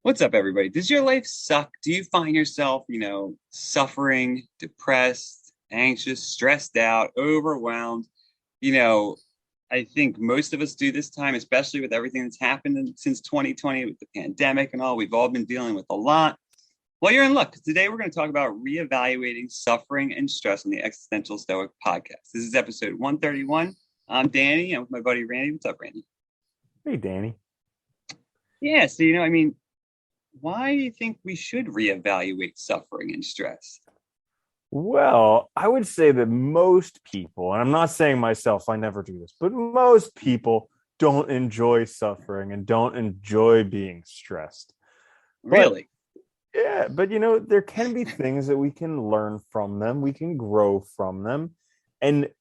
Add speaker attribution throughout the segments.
Speaker 1: What's up, everybody? Does your life suck? Do you find yourself, suffering, depressed, anxious, stressed out, overwhelmed? You know, I think most of us do this time, especially with everything that's happened since 2020 with the pandemic and all. We've all been dealing with a lot. Well, you're in luck 'cause today we're going to talk about reevaluating suffering and stress on the Existential Stoic podcast. This is episode 131. I'm Danny. I'm with my buddy Randy. What's up, Randy?
Speaker 2: Hey, Danny.
Speaker 1: Yeah, so, why do you think we should reevaluate suffering and stress?
Speaker 2: Well, I would say that most people, and I'm not saying myself, I never do this, but most people don't enjoy suffering and don't enjoy being stressed. But
Speaker 1: Really?
Speaker 2: yeah, but there can be things that we can learn from them, we can grow from them. And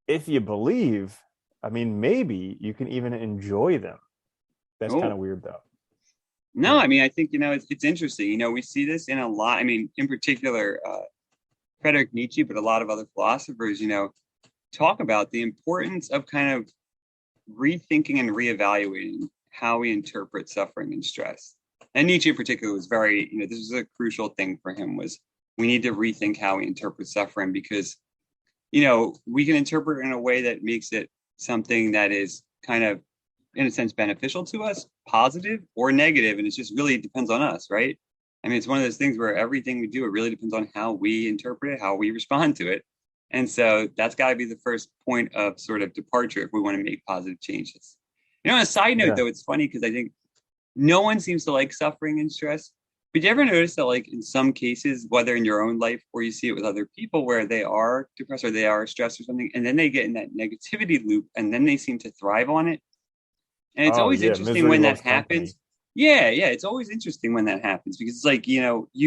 Speaker 2: if you believe, I mean, maybe you can even enjoy them. That's kind of
Speaker 1: Oh,
Speaker 2: weird, though.
Speaker 1: no,
Speaker 2: Yeah.
Speaker 1: I mean, I think, it's interesting. We see this in a lot. I mean, in particular, Friedrich Nietzsche, but a lot of other philosophers, talk about the importance of kind of rethinking and reevaluating how we interpret suffering and stress. And Nietzsche in particular was very, this was a crucial thing for him was we need to rethink how we interpret suffering because, we can interpret it in a way that makes it something that is kind of, in a sense, beneficial to us, positive or negative. And it just really depends on us, right? I mean, it's one of those things where everything we do, it really depends on how we interpret it, how we respond to it. And so that's got to be the first point of sort of departure if we want to make positive changes. On a side note,
Speaker 2: Yeah.
Speaker 1: though, it's funny because I think no one seems to like suffering and stress. But you ever notice that, like, in some cases, whether in your own life or you see it with other people where they are depressed or they are stressed or something, and then they get in that negativity loop and then they seem to thrive on it. And it's
Speaker 2: Oh,
Speaker 1: always
Speaker 2: yeah.
Speaker 1: interesting
Speaker 2: Misery
Speaker 1: when that
Speaker 2: loves company.
Speaker 1: happens. Yeah. It's always interesting when that happens because it's like, you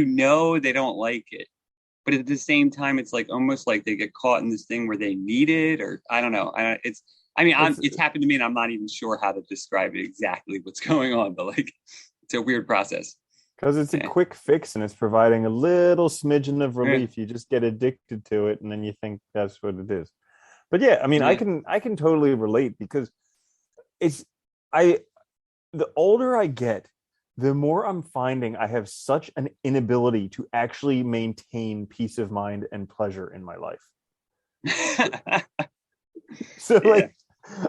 Speaker 1: know they don't like it. But at the same time, it's like almost like they get caught in this thing where they need it, or I don't know.
Speaker 2: It's
Speaker 1: It's happened to me, and I'm not even sure how to describe it exactly what's going on, but like, it's a weird process.
Speaker 2: because it's a
Speaker 1: Yeah,
Speaker 2: quick fix and it's providing a little smidgen of
Speaker 1: yeah,
Speaker 2: relief. You just get addicted to it and then you think that's what it is. But yeah, I mean, I
Speaker 1: yeah.
Speaker 2: can I can totally relate because it's I the older I get, the more I'm finding I have such an inability to actually maintain peace of mind and pleasure in my life. So
Speaker 1: Yeah,
Speaker 2: like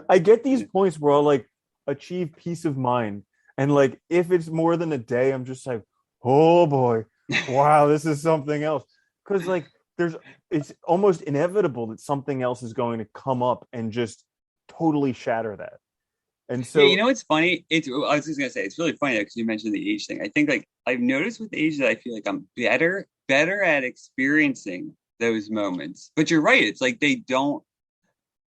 Speaker 2: I get these
Speaker 1: yeah,
Speaker 2: points where I'll like achieve peace of mind. And like if it's more than a day, I'm just like, oh boy, wow, this is something else. Because like there's it's almost inevitable that something else is going to come up and just totally shatter that. And
Speaker 1: yeah.
Speaker 2: so
Speaker 1: It's funny. I was just gonna say it's really funny because you mentioned the age thing. I think like I've noticed with age that I feel like I'm better at experiencing those moments. But you're right. It's like they don't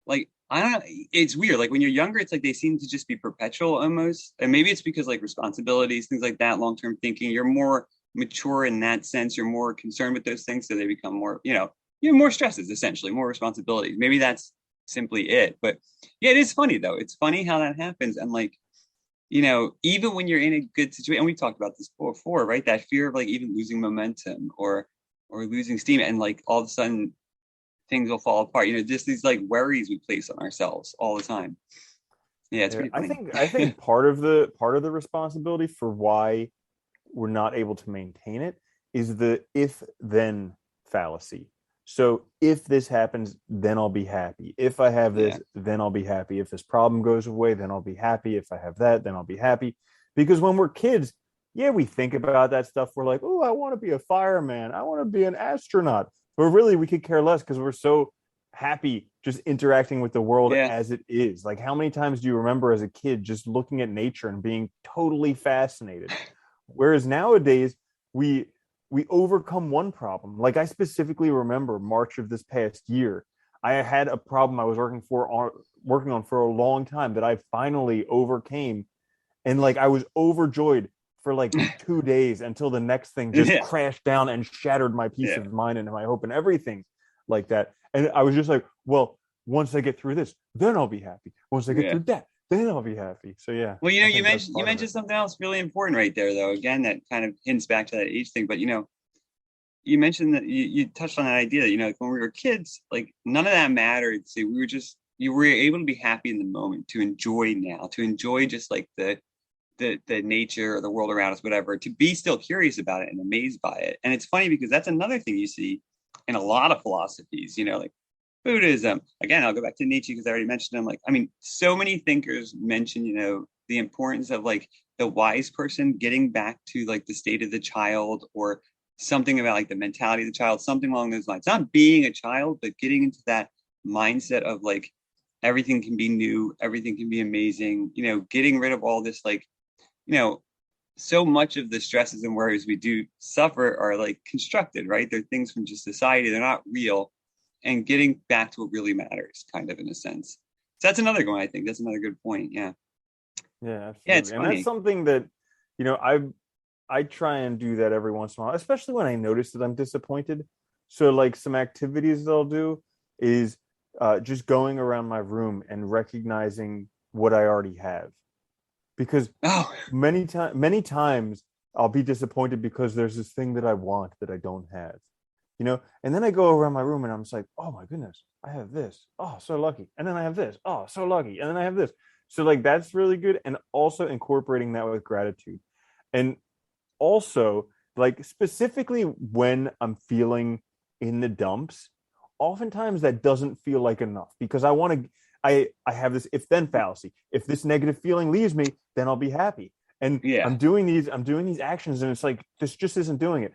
Speaker 1: like I don't know. It's weird. Like when you're younger, it's like they seem to just be perpetual almost. And maybe it's because like responsibilities, things like that, long term thinking, you're more mature in that sense. You're more concerned with those things, so they become more, you have more stresses essentially, more responsibilities. Maybe that's simply it. But yeah, it is funny though. It's funny how that happens. And like, even when you're in a good situation, and we talked about this before, right? That fear of like even losing momentum or losing steam, and like all of a sudden things will fall apart. Just these like worries we place on ourselves all the time. Yeah, it's
Speaker 2: yeah,
Speaker 1: pretty
Speaker 2: I
Speaker 1: funny.
Speaker 2: think I think part of the responsibility for why we're not able to maintain it is the if then fallacy. So if this happens, then I'll be happy. If I have
Speaker 1: Yeah,
Speaker 2: this, then I'll be happy. If this problem goes away, then I'll be happy. If I have that, then I'll be happy. Because when we're kids, yeah, we think about that stuff. We're like, oh, I want to be a fireman. I want to be an astronaut. But really, we could care less because we're so happy just interacting with the world
Speaker 1: yeah,
Speaker 2: as it is. Like, how many times do you remember as a kid just looking at nature and being totally fascinated? Whereas nowadays, we we overcome one problem. Like I specifically remember March of this past year, I had a problem I was working on for a long time that I finally overcame, and like I was overjoyed for like 2 days until the next thing just
Speaker 1: yeah,
Speaker 2: crashed down and shattered my peace
Speaker 1: yeah,
Speaker 2: of mind and my hope and everything like that. And I was just like, well, once I get through this, then I'll be happy. Once I get
Speaker 1: yeah.
Speaker 2: through that, then I'll be happy. So yeah,
Speaker 1: Well,
Speaker 2: I
Speaker 1: you
Speaker 2: think that's
Speaker 1: mentioned you
Speaker 2: part of it.
Speaker 1: mentioned something else really important right there, though. Again, that kind of hints back to that age thing. But you mentioned that you touched on that idea that like when we were kids, like none of that mattered. See, you were able to be happy in the moment, to enjoy now, to enjoy just like the the nature or the world around us, whatever, to be still curious about it and amazed by it. And it's funny because that's another thing you see in a lot of philosophies, like Buddhism. Again, I'll go back to Nietzsche because I already mentioned him. Like, I mean, so many thinkers mention, the importance of like the wise person getting back to like the state of the child, or something about like the mentality of the child, something along those lines. Not being a child, but getting into that mindset of like everything can be new, everything can be amazing, getting rid of all this like, you know, so much of the stresses and worries we do suffer are like constructed, right? They're things from just society, they're not real. And getting back to what really matters, kind of in a sense. So that's another one. I think that's another good point. Yeah.
Speaker 2: Yeah,
Speaker 1: Yeah, it's
Speaker 2: absolutely. And that's
Speaker 1: funny.
Speaker 2: something that, I try and do that every once in a while, especially when I notice that I'm disappointed. So like some activities that I'll do is just going around my room and recognizing what I already have. Because
Speaker 1: Oh,
Speaker 2: many times I'll be disappointed because there's this thing that I want that I don't have. And then I go around my room and I'm just like, oh my goodness, I have this. Oh, so lucky. And then I have this. Oh, so lucky. And then I have this. So like that's really good. And also incorporating that with gratitude. And also, like specifically when I'm feeling in the dumps, oftentimes that doesn't feel like enough because I have this if then fallacy. If this negative feeling leaves me, then I'll be happy. And
Speaker 1: yeah.
Speaker 2: I'm doing these actions and it's like this just isn't doing it.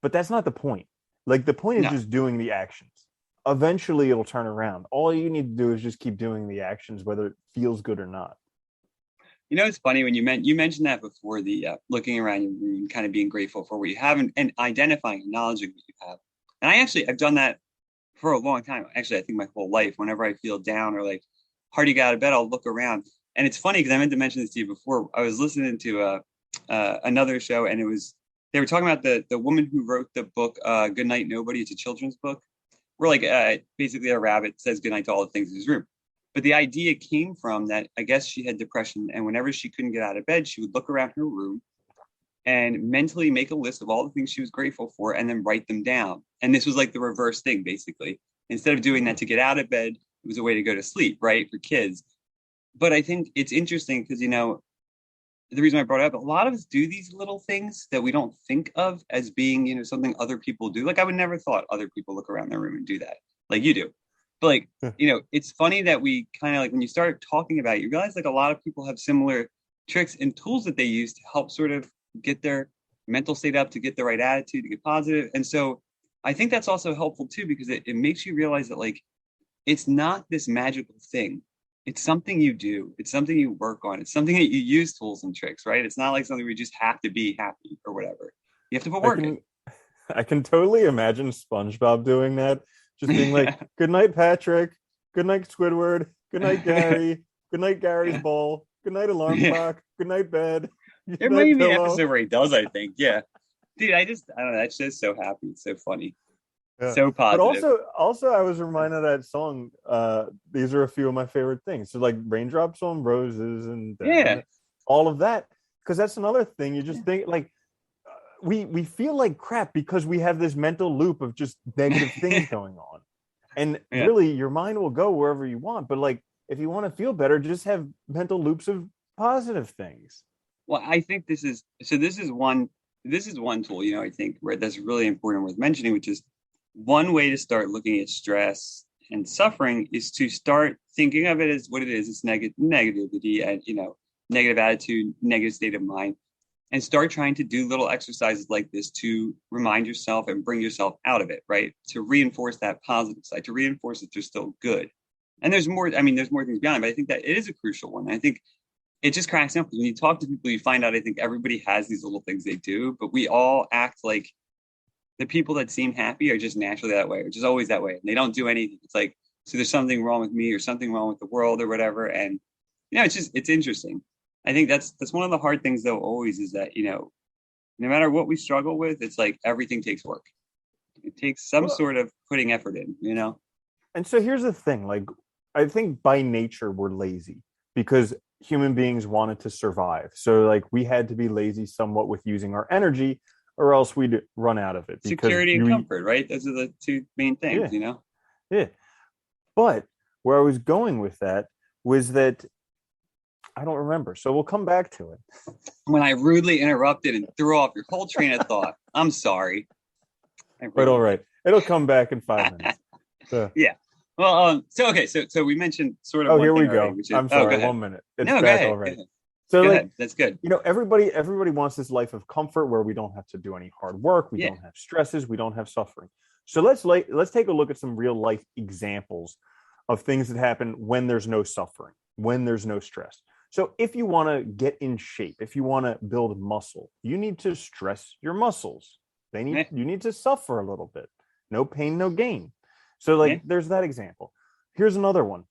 Speaker 2: But that's not the point. Like the point is
Speaker 1: No.
Speaker 2: just doing the actions. Eventually it'll turn around. All you need to do is just keep doing the actions whether it feels good or not.
Speaker 1: It's funny when you mentioned that before, the looking around your room, kind of being grateful for what you have, and identifying, acknowledging what you have. And I've done that for a long time. Actually, I think my whole life. Whenever I feel down or like hard to get out of bed, I'll look around. And it's funny because I meant to mention this to you before. I was listening to another show, and they were talking about the woman who wrote the book "Good Night Nobody." It's a children's book. Where like basically a rabbit says goodnight to all the things in his room. But the idea came from that I guess she had depression, and whenever she couldn't get out of bed, she would look around her room and mentally make a list of all the things she was grateful for and then write them down. And this was like the reverse thing, basically. Instead of doing that to get out of bed, it was a way to go to sleep, right? For kids. But I think it's interesting because, the reason I brought it up, a lot of us do these little things that we don't think of as being, something other people do. Like I would never thought other people look around their room and do that like you do. But like, it's funny that we kind of like when you start talking about it, you realize like a lot of people have similar tricks and tools that they use to help sort of get their mental state up, to get the right attitude, to get positive. And so I think that's also helpful too, because it makes you realize that like it's not this magical thing. It's something you do. It's something you work on. It's something that you use tools and tricks, right? It's not like something where you just have to be happy or whatever. You have to put
Speaker 2: I
Speaker 1: work
Speaker 2: can I can totally imagine SpongeBob doing that, just being like,
Speaker 1: in.
Speaker 2: "Good night, Patrick. Good night, Squidward. Good night, Gary. Good night, Gary's ball. Good night, alarm
Speaker 1: Yeah.
Speaker 2: clock. Good night, bed. Good
Speaker 1: There might
Speaker 2: night,
Speaker 1: be an
Speaker 2: pillow."
Speaker 1: episode where he does, I think. Yeah. Dude, I don't know. That's just so happy. It's so funny.
Speaker 2: Yeah.
Speaker 1: So
Speaker 2: But
Speaker 1: positive.
Speaker 2: also I was reminded of that song. These are a few of my favorite things. So like raindrops on roses and
Speaker 1: Yeah.
Speaker 2: all of that. Because that's another thing. You just
Speaker 1: Yeah.
Speaker 2: think like we feel like crap because we have this mental loop of just negative things going on. And
Speaker 1: Yeah.
Speaker 2: really your mind will go wherever you want. But like if you want to feel better, just have mental loops of positive things.
Speaker 1: Well, I think this is one tool, I think where that's really important worth mentioning, which is one way to start looking at stress and suffering is to start thinking of it as what it is. It's negativity and negative attitude, negative state of mind, and start trying to do little exercises like this to remind yourself and bring yourself out of it, right? To reinforce that positive side, to reinforce that you're still good. And there's more, I mean, there's more things beyond it, but I think that it is a crucial one. I think it just cracks me up because when you talk to people, you find out I think everybody has these little things they do, but we all act like the people that seem happy are just naturally that way, or just always that way. And they don't do anything. It's like, so there's something wrong with me or something wrong with the world or whatever. And it's interesting. I think that's one of the hard things though, always is that, no matter what we struggle with, it's like everything takes work. It takes some
Speaker 2: Well,
Speaker 1: sort of putting effort in.
Speaker 2: and so here's the thing, like I think by nature we're lazy because human beings wanted to survive. So like we had to be lazy somewhat with using our energy or else we'd run out of it because
Speaker 1: Security and
Speaker 2: you
Speaker 1: comfort, right? Those are the two main
Speaker 2: yeah,
Speaker 1: things.
Speaker 2: yeah. But where I was going with that was that I don't remember. So we'll come back to it.
Speaker 1: When I rudely interrupted and threw off your whole train of thought. I'm sorry.
Speaker 2: But all right. It'll come back in 5 minutes. So.
Speaker 1: Yeah. Well, so we mentioned sort of
Speaker 2: Oh,
Speaker 1: one
Speaker 2: here we
Speaker 1: thing
Speaker 2: go.
Speaker 1: already, which is,
Speaker 2: I'm sorry.
Speaker 1: go ahead.
Speaker 2: 1 minute. It's
Speaker 1: No, go
Speaker 2: back
Speaker 1: ahead.
Speaker 2: already.
Speaker 1: Go ahead.
Speaker 2: So
Speaker 1: Go
Speaker 2: like,
Speaker 1: ahead. That's good.
Speaker 2: everybody wants this life of comfort where we don't have to do any hard work, we
Speaker 1: Yeah.
Speaker 2: don't have stresses, we don't have suffering. So let's take a look at some real life examples of things that happen when there's no suffering, when there's no stress. So if you want to get in shape, if you want to build muscle, you need to stress your muscles. You need to suffer a little bit. No pain, no gain. So there's that example. Here's another one.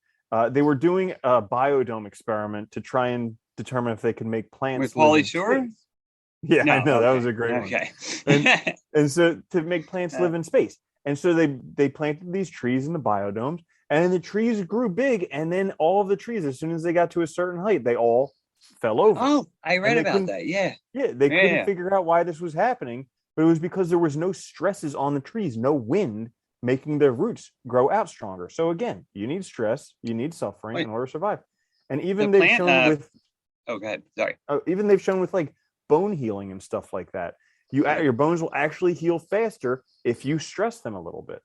Speaker 2: They were doing a biodome experiment to try and determine if they could make plants
Speaker 1: with
Speaker 2: live
Speaker 1: Pauly
Speaker 2: in
Speaker 1: Shore.
Speaker 2: space. Yeah,
Speaker 1: No,
Speaker 2: I know.
Speaker 1: okay.
Speaker 2: That was a great one.
Speaker 1: Okay.
Speaker 2: And so to make plants live in space. And so they planted these trees in the biodomes, and then the trees grew big, and then all of the trees, as soon as they got to a certain height, they all fell over.
Speaker 1: Oh, I read about that. Yeah.
Speaker 2: Yeah, they couldn't figure out why this was happening, but it was because there was no stresses on the trees, no wind making their roots grow out stronger. So again, you need stress, you need suffering in order to survive. And even they've shown with
Speaker 1: oh, go ahead. Sorry.
Speaker 2: Even they've shown with like bone healing and stuff like that. Your bones will actually heal faster if you stress them a little bit.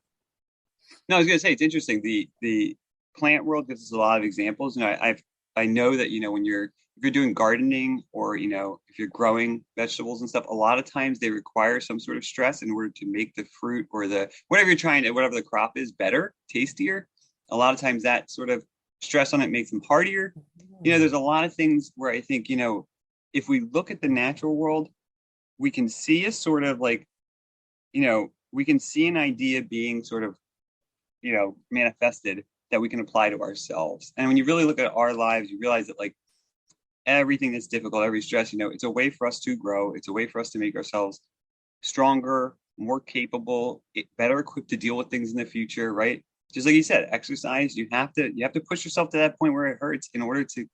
Speaker 1: No, I was going to say it's interesting. The plant world gives us a lot of examples. I know that when if you're doing gardening or if you're growing vegetables and stuff, a lot of times they require some sort of stress in order to make the fruit or whatever the crop is better, tastier. A lot of times that sort of stress on it makes them hardier. There's a lot of things where I think if we look at the natural world, we can see a sort of like we can see an idea being sort of manifested that we can apply to ourselves. And when you really look at our lives, you realize that like everything that's difficult, every stress, it's a way for us to grow. It's a way for us to make ourselves stronger, more capable, better equipped to deal with things in the future, right? Just like you said, exercise, you have to push yourself to that point where it hurts in order to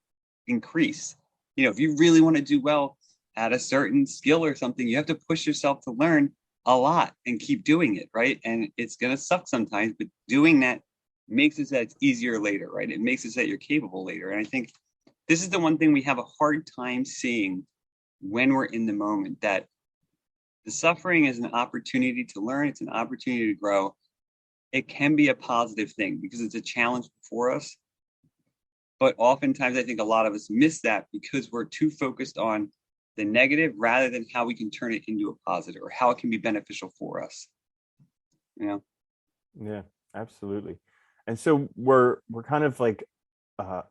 Speaker 1: increase. If you really want to do well at a certain skill or something, you have to push yourself to learn a lot and keep doing it, right? And it's going to suck sometimes, but doing that makes it that it's easier later, right? It makes it that you're capable later. And I think this is the one thing we have a hard time seeing when we're in the moment, that the suffering is an opportunity to learn. It's an opportunity to grow. It can be a positive thing because it's a challenge for us. But oftentimes I think a lot of us miss that because we're too focused on the negative rather than how we can turn it into a positive or how it can be beneficial for us.
Speaker 2: Yeah, absolutely. And so we're kind of like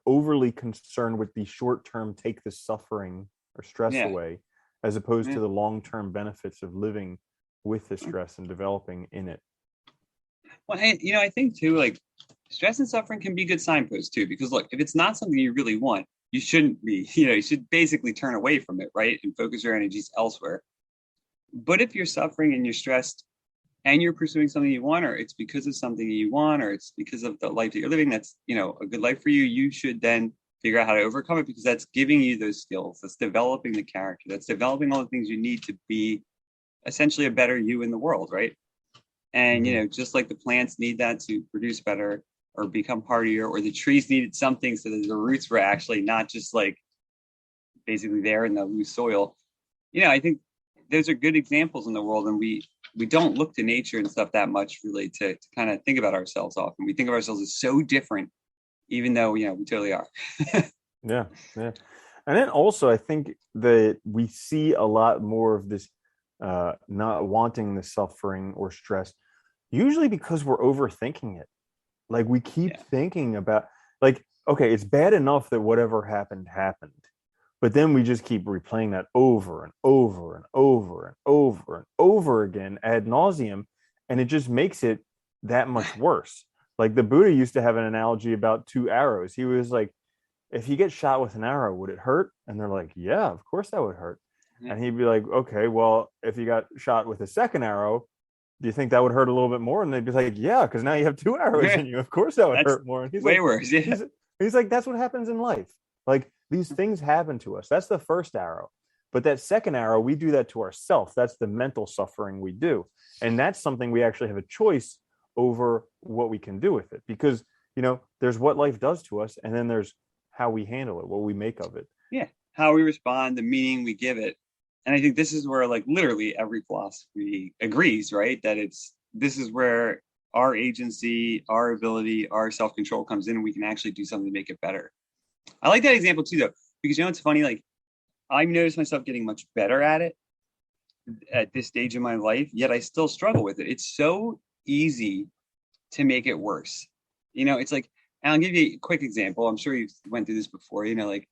Speaker 2: overly concerned with the short term, take the suffering or stress away, as opposed to the long term benefits of living with the stress and developing in it.
Speaker 1: Well, I think too, like stress and suffering can be good signposts too, because look, if it's not something you really want, you shouldn't be, you should basically turn away from it, right? And focus your energies elsewhere. But if you're suffering and you're stressed and you're pursuing something you want, or it's because of something you want, or it's because of the life that you're living, that's, a good life for you, you should then figure out how to overcome it, because that's giving you those skills. That's developing the character. That's developing all the things you need to be essentially a better you in the world, right? And, just like the plants need that to produce better or become hardier, or the trees needed something so that the roots were actually not just like basically there in the loose soil. I think those are good examples in the world, and we don't look to nature and stuff that much really to kind of think about ourselves often. We think of ourselves as so different, even though, we totally are.
Speaker 2: Yeah. And then also I think that we see a lot more of this not wanting the suffering or stress, usually because we're overthinking it. Like we keep thinking about, like, okay, it's bad enough that whatever happened, but then we just keep replaying that over and over and over and over and over again ad nauseum, and it just makes it that much worse. Like the Buddha used to have an analogy about two arrows. He was like, if you get shot with an arrow, would it hurt? And they're like, yeah, of course that would hurt. And he'd be like, okay, well, if you got shot with a second arrow, do you think that would hurt a little bit more? And they'd be like, yeah, because now you have two arrows in you. Of course that would hurt more. And he's
Speaker 1: way
Speaker 2: like,
Speaker 1: worse. Yeah.
Speaker 2: He's like, that's what happens in life. Like these things happen to us. That's the first arrow. But that second arrow, we do that to ourselves. That's the mental suffering we do. And that's something we actually have a choice over what we can do with it. Because, there's what life does to us. And then there's how we handle it, what we make of it.
Speaker 1: Yeah, how we respond, the meaning we give it. And I think this is where like literally every philosophy agrees, right? That this is where our agency, our ability, our self-control comes in, and we can actually do something to make it better. I like that example too, though, because it's funny, like I've noticed myself getting much better at it at this stage in my life, yet I still struggle with it. It's so easy to make it worse. It's like, and I'll give you a quick example. I'm sure you went through this before, like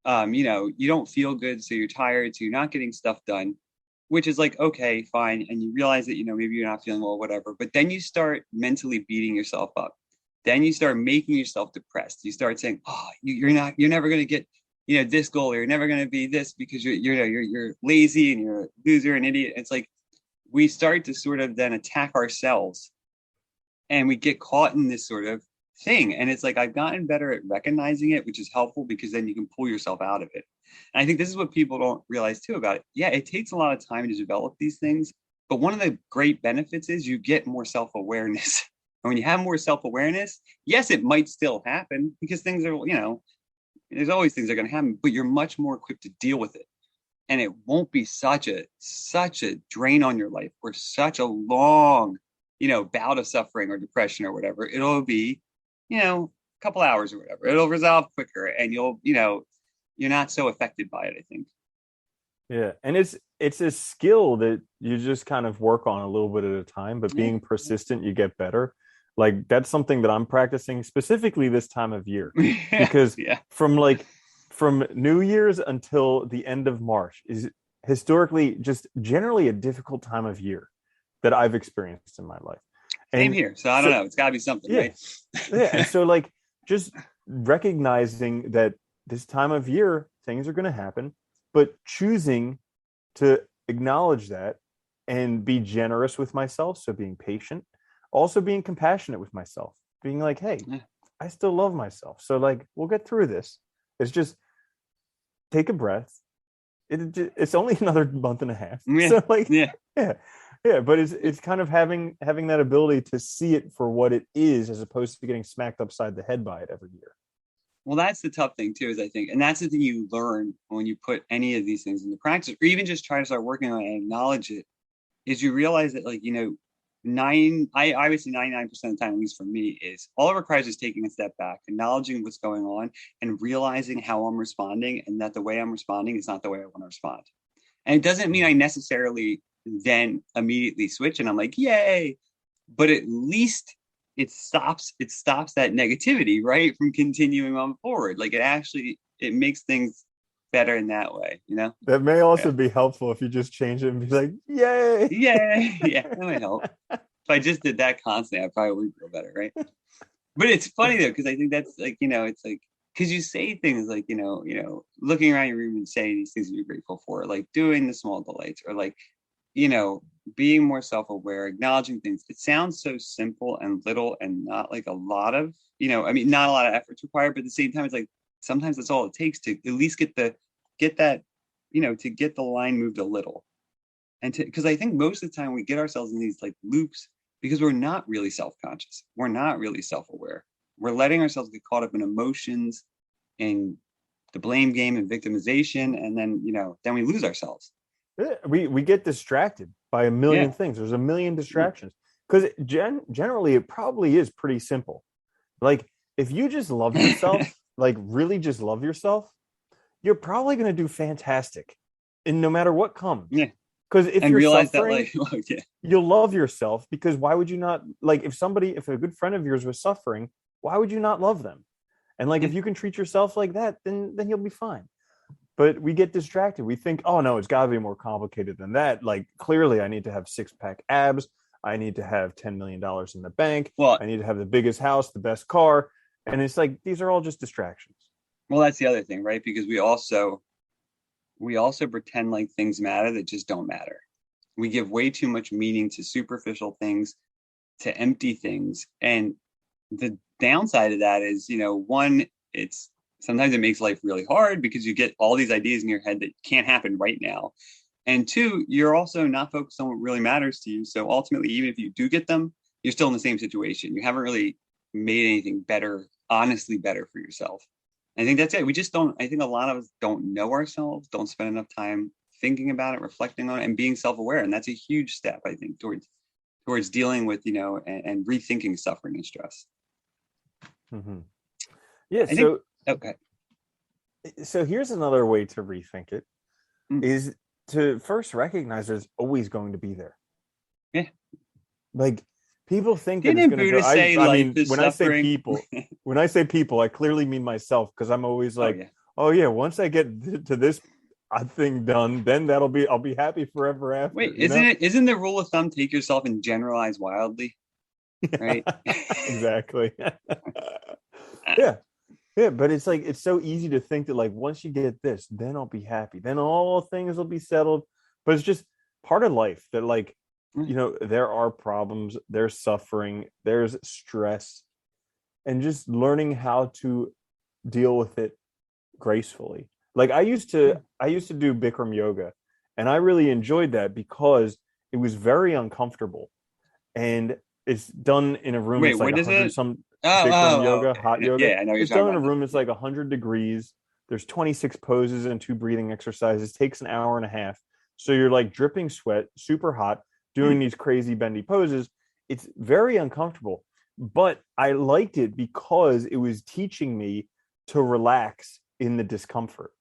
Speaker 1: you don't feel good, so you're tired, so you're not getting stuff done, which is like, okay, fine. And you realize that, maybe you're not feeling well, whatever. But then you start mentally beating yourself up. Then you start making yourself depressed. You start saying, oh, you're never going to get, this goal, or you're never going to be this because you're lazy and you're a loser and idiot. It's like, we start to sort of then attack ourselves, and we get caught in this sort of thing. And it's like, I've gotten better at recognizing it, which is helpful because then you can pull yourself out of it. And I think this is what people don't realize too about it. Yeah, it takes a lot of time to develop these things, but one of the great benefits is you get more self-awareness. And when you have more self-awareness, yes, it might still happen because things are, there's always things that are going to happen, but you're much more equipped to deal with it. And it won't be such a drain on your life or such a long, bout of suffering or depression or whatever. It'll be, a couple hours or whatever. It'll resolve quicker, and you're not so affected by it, I think.
Speaker 2: Yeah. And it's a skill that you just kind of work on a little bit at a time, but being persistent, you get better. Like that's something that I'm practicing specifically this time of year, because from New Year's until the end of March is historically just generally a difficult time of year that I've experienced in my life.
Speaker 1: Same here. So I don't know. It's got to be something,
Speaker 2: yeah,
Speaker 1: right?
Speaker 2: Yeah. And so like just recognizing that this time of year, things are going to happen, but choosing to acknowledge that and be generous with myself. So being patient, also being compassionate with myself, being like, hey, I still love myself. So like, we'll get through this. It's just take a breath. It's only another month and a half.
Speaker 1: Yeah.
Speaker 2: So like,
Speaker 1: yeah.
Speaker 2: But it's kind of having that ability to see it for what it is, as opposed to getting smacked upside the head by it every year.
Speaker 1: Well, that's the tough thing too, is I think, and that's the thing you learn when you put any of these things into practice, or even just try to start working on it and acknowledge it, is you realize that like, I would say 99% of the time, at least for me, is all it requires is taking a step back, acknowledging what's going on, and realizing how I'm responding, and that the way I'm responding is not the way I want to respond. And it doesn't mean I necessarily then immediately switch and I'm like, yay, but at least it stops that negativity, right, from continuing on forward. Like it makes things better in that way,
Speaker 2: That may also be helpful if you just change it and be like, yay.
Speaker 1: Yeah, that might help. If I just did that constantly, I probably would feel better, right? But it's funny though, because I think that's like, it's like, because you say things like, looking around your room and saying these things that you're grateful for, like doing the small delights, or like, being more self-aware, acknowledging things. It sounds so simple and little, and not like a lot of, not a lot of efforts required, but at the same time, it's like, sometimes that's all it takes to at least get that, to get the line moved a little. And because I think most of the time we get ourselves in these like loops because we're not really self-conscious. We're not really self-aware. We're letting ourselves get caught up in emotions and the blame game and victimization. And then, then we lose ourselves.
Speaker 2: We get distracted by a million things. There's a million distractions, because generally it probably is pretty simple. Like if you just love yourself, like really just love yourself, you're probably going to do fantastic, and no matter what comes. Yeah. Because if you're suffering, you'll love yourself, because why would you not? Like if a good friend of yours was suffering, why would you not love them? And like if you can treat yourself like that, then you'll be fine. But we get distracted. We think, oh no, it's got to be more complicated than that. Like clearly I need to have 6-pack abs. I need to have $10 million in the bank. Well, I need to have the biggest house, the best car. And it's like, these are all just distractions.
Speaker 1: Well, that's the other thing, right? Because we also pretend like things matter that just don't matter. We give way too much meaning to superficial things, to empty things. And the downside of that is, one, sometimes it makes life really hard because you get all these ideas in your head that can't happen right now. And two, you're also not focused on what really matters to you. So ultimately, even if you do get them, you're still in the same situation. You haven't really made anything better, honestly better for yourself. I think that's it. We just don't, I think a lot of us don't know ourselves, don't spend enough time thinking about it, reflecting on it, and being self-aware. And that's a huge step, I think, towards dealing with, and rethinking suffering and stress.
Speaker 2: Mm-hmm. Yeah.
Speaker 1: I think, okay.
Speaker 2: So here's another way to rethink it,
Speaker 1: Mm.
Speaker 2: is to first recognize there's always going to be there.
Speaker 1: Yeah.
Speaker 2: Like, people think that it's
Speaker 1: Didn't
Speaker 2: going to
Speaker 1: Buddha
Speaker 2: go.
Speaker 1: say
Speaker 2: I
Speaker 1: life
Speaker 2: mean,
Speaker 1: is
Speaker 2: when I say
Speaker 1: suffering?
Speaker 2: people, I clearly mean myself, because I'm always like,
Speaker 1: Yeah.
Speaker 2: oh yeah, once I get to this thing done, then I'll be happy forever after.
Speaker 1: Wait, isn't the rule of thumb take yourself and generalize wildly? Right?
Speaker 2: Exactly. Yeah. Yeah, but it's like, it's so easy to think that, like, once you get this, then I'll be happy. Then all things will be settled. But it's just part of life that, like, there are problems, there's suffering, there's stress, and just learning how to deal with it gracefully. Like, I used to do Bikram yoga, and I really enjoyed that because it was very uncomfortable, and it's done in a room
Speaker 1: Wait,
Speaker 2: that's like
Speaker 1: what is
Speaker 2: 100
Speaker 1: it?
Speaker 2: some Bikram
Speaker 1: Oh,
Speaker 2: yoga,
Speaker 1: okay.
Speaker 2: hot yoga.
Speaker 1: Yeah, I know what you're
Speaker 2: It's
Speaker 1: talking
Speaker 2: done in a
Speaker 1: about.
Speaker 2: room that's like 100 degrees. There's 26 poses and 2 breathing exercises. Takes an hour and a half. So you're like dripping sweat, super hot, doing these crazy bendy poses. It's very uncomfortable, but I liked it because it was teaching me to relax in the discomfort.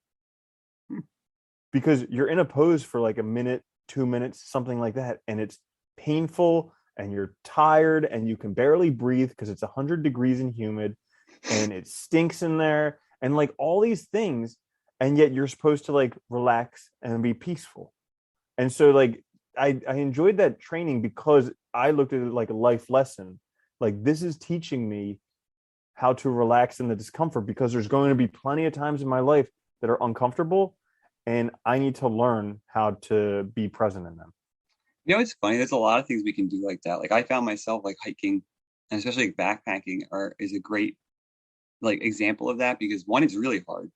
Speaker 2: Because you're in a pose for like a minute, 2 minutes, something like that, and it's painful, and you're tired, and you can barely breathe because it's 100 degrees and humid, and it stinks in there, and like all these things, and yet you're supposed to like relax and be peaceful. And so, like, I enjoyed that training because I looked at it like a life lesson. Like, this is teaching me how to relax in the discomfort, because there's going to be plenty of times in my life that are uncomfortable, and I need to learn how to be present in them.
Speaker 1: It's funny. There's a lot of things we can do like that. Like I found myself like hiking, and especially like backpacking is a great like example of that, because one, it's really hard,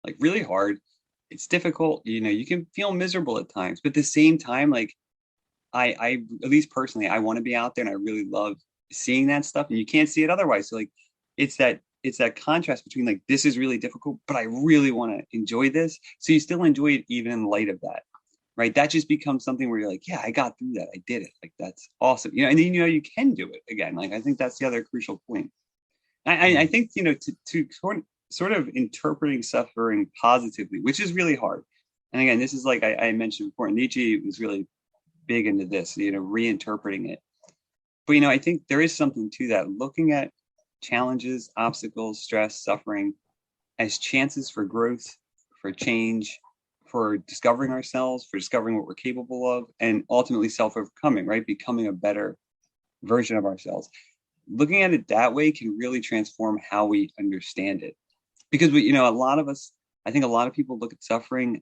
Speaker 1: like really hard. It's difficult. You can feel miserable at times, but at the same time, like I at least personally, I want to be out there, and I really love seeing that stuff, and you can't see it otherwise. So like, it's that contrast between like this is really difficult, but I really want to enjoy this. So you still enjoy it even in light of that, right? That just becomes something where you're like, yeah, I got through that, I did it, like that's awesome, and then you can do it again. Like I think that's the other crucial point. I think to sort of interpreting suffering positively, which is really hard. And again, this is like I mentioned before, Nietzsche was really big into this, reinterpreting it. But I think there is something to that, looking at challenges, obstacles, stress, suffering as chances for growth, for change, for discovering ourselves, for discovering what we're capable of, and ultimately self-overcoming, right? Becoming a better version of ourselves. Looking at it that way can really transform how we understand it. Because a lot of us, I think a lot of people look at suffering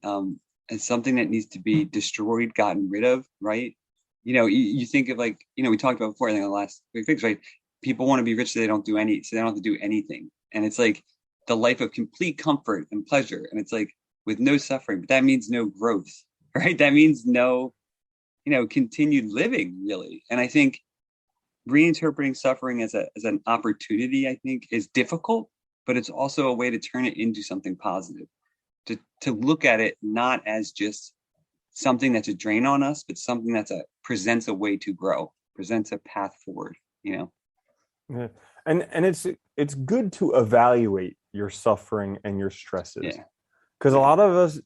Speaker 1: as something that needs to be destroyed, gotten rid of, right? You think of like, we talked about before, I think in the last big fix, right? People want to be rich so they don't have to do anything. And it's like the life of complete comfort and pleasure. And it's like with no suffering, but that means no growth, right? That means no, continued living, really. And I think reinterpreting suffering as an opportunity, I think, is difficult, but it's also a way to turn it into something positive. To look at it not as just something that's a drain on us, but something that's presents a way to grow, presents a path forward.
Speaker 2: Yeah. And it's good to evaluate your suffering and your stresses, because a lot of us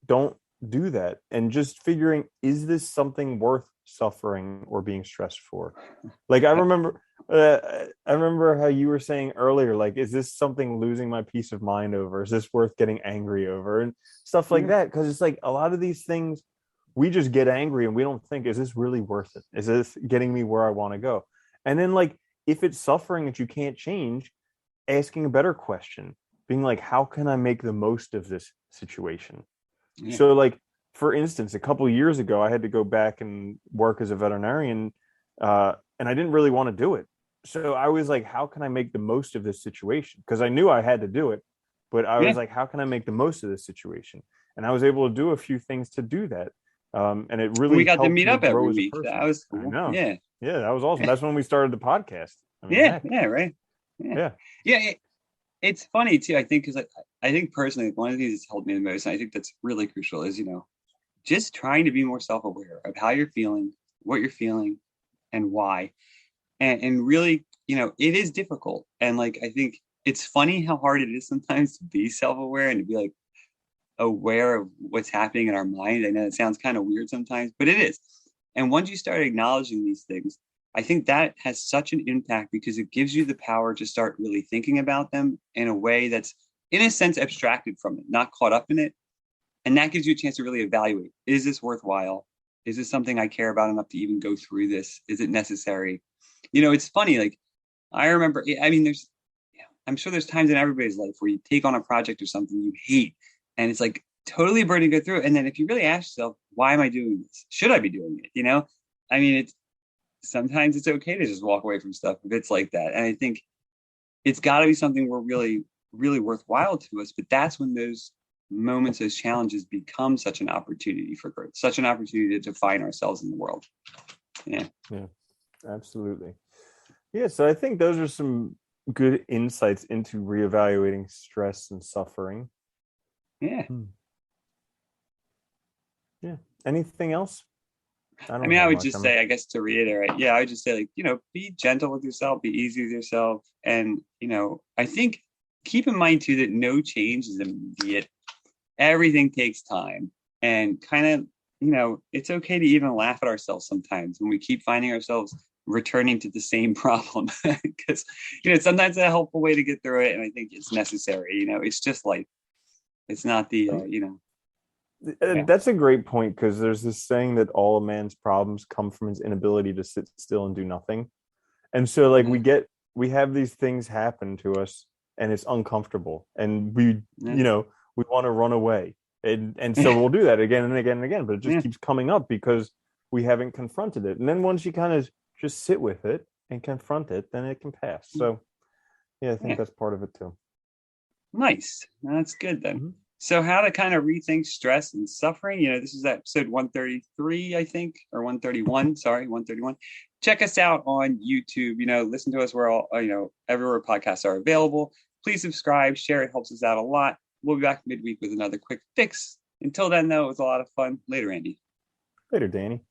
Speaker 2: don't do that, and just figuring, is this something worth suffering or being stressed for? Like I remember how you were saying earlier, like, is this something losing my peace of mind over? Is this worth getting angry over? And stuff like that. Because it's like a lot of these things, we just get angry and we don't think, is this really worth it? Is this getting me where I want to go? And then, like, if it's suffering that you can't change, asking a better question, being like, how can I make the most of this situation? So, like, for instance, a couple of years ago, I had to go back and work as a veterinarian, and I didn't really want to do it. So I was like, how can I make the most of this situation? Because I knew I had to do it, but I was like, how can I make the most of this situation? And I was able to do a few things to do that. And it really
Speaker 1: we got to
Speaker 2: helped
Speaker 1: meet
Speaker 2: me
Speaker 1: up
Speaker 2: grow
Speaker 1: every
Speaker 2: as a
Speaker 1: week.
Speaker 2: person.
Speaker 1: That was
Speaker 2: I
Speaker 1: cool.
Speaker 2: know.
Speaker 1: Yeah.
Speaker 2: Yeah, that was awesome. That's when we started the podcast. I mean,
Speaker 1: Yeah.
Speaker 2: heck.
Speaker 1: Yeah. Right.
Speaker 2: Yeah.
Speaker 1: Yeah. it's funny too. I think because I think personally, one of the things that's helped me the most, and I think that's really crucial, is just trying to be more self-aware of how you're feeling, what you're feeling, and why. And really, it is difficult. And like I think it's funny how hard it is sometimes to be self-aware and to be like aware of what's happening in our mind. I know it sounds kind of weird sometimes, but it is. And once you start acknowledging these things, I think that has such an impact because it gives you the power to start really thinking about them in a way that's, in a sense, abstracted from it, not caught up in it. And that gives you a chance to really evaluate, is this worthwhile? Is this something I care about enough to even go through this? Is it necessary? It's funny. Like, I remember, I mean, I'm sure there's times in everybody's life where you take on a project or something you hate, and it's like totally a burden to go through. And then if you really ask yourself, why am I doing this? Should I be doing it? I mean, sometimes it's okay to just walk away from stuff if it's like that. And I think it's got to be something we're really, really worthwhile to us. But that's when those moments, those challenges become such an opportunity for growth, such an opportunity to define ourselves in the world. Yeah.
Speaker 2: Yeah, absolutely. Yeah, so I think those are some good insights into reevaluating stress and suffering.
Speaker 1: Yeah.
Speaker 2: Yeah. Anything else?
Speaker 1: I mean, I would just say, I guess to reiterate, yeah, I would just say, like, be gentle with yourself, be easy with yourself. And, I think keep in mind too that no change is immediate. Everything takes time. And kind of, it's okay to even laugh at ourselves sometimes when we keep finding ourselves returning to the same problem. Because, sometimes it's a helpful way to get through it. And I think it's necessary. It's just life. It's not the, yeah.
Speaker 2: That's a great point, because there's this saying that all a man's problems come from his inability to sit still and do nothing. And so like
Speaker 1: Mm-hmm.
Speaker 2: we have these things happen to us, and it's uncomfortable, and we
Speaker 1: Yeah.
Speaker 2: we want to run away, and so
Speaker 1: Yeah.
Speaker 2: we'll do that again and again and again, but it just
Speaker 1: Yeah.
Speaker 2: keeps coming up because we haven't confronted it. And then once you kind of just sit with it and confront it, then it can pass. So yeah, I think
Speaker 1: Yeah.
Speaker 2: that's part of it too.
Speaker 1: Nice. That's good then.
Speaker 2: Mm-hmm.
Speaker 1: So how to kind of rethink stress and suffering. This is episode 133, I think, or 131. Sorry, 131. Check us out on YouTube. Listen to us where all, everywhere podcasts are available. Please subscribe, share. It helps us out a lot. We'll be back midweek with another quick fix. Until then, though, it was a lot of fun. Later, Andy.
Speaker 2: Later, Danny.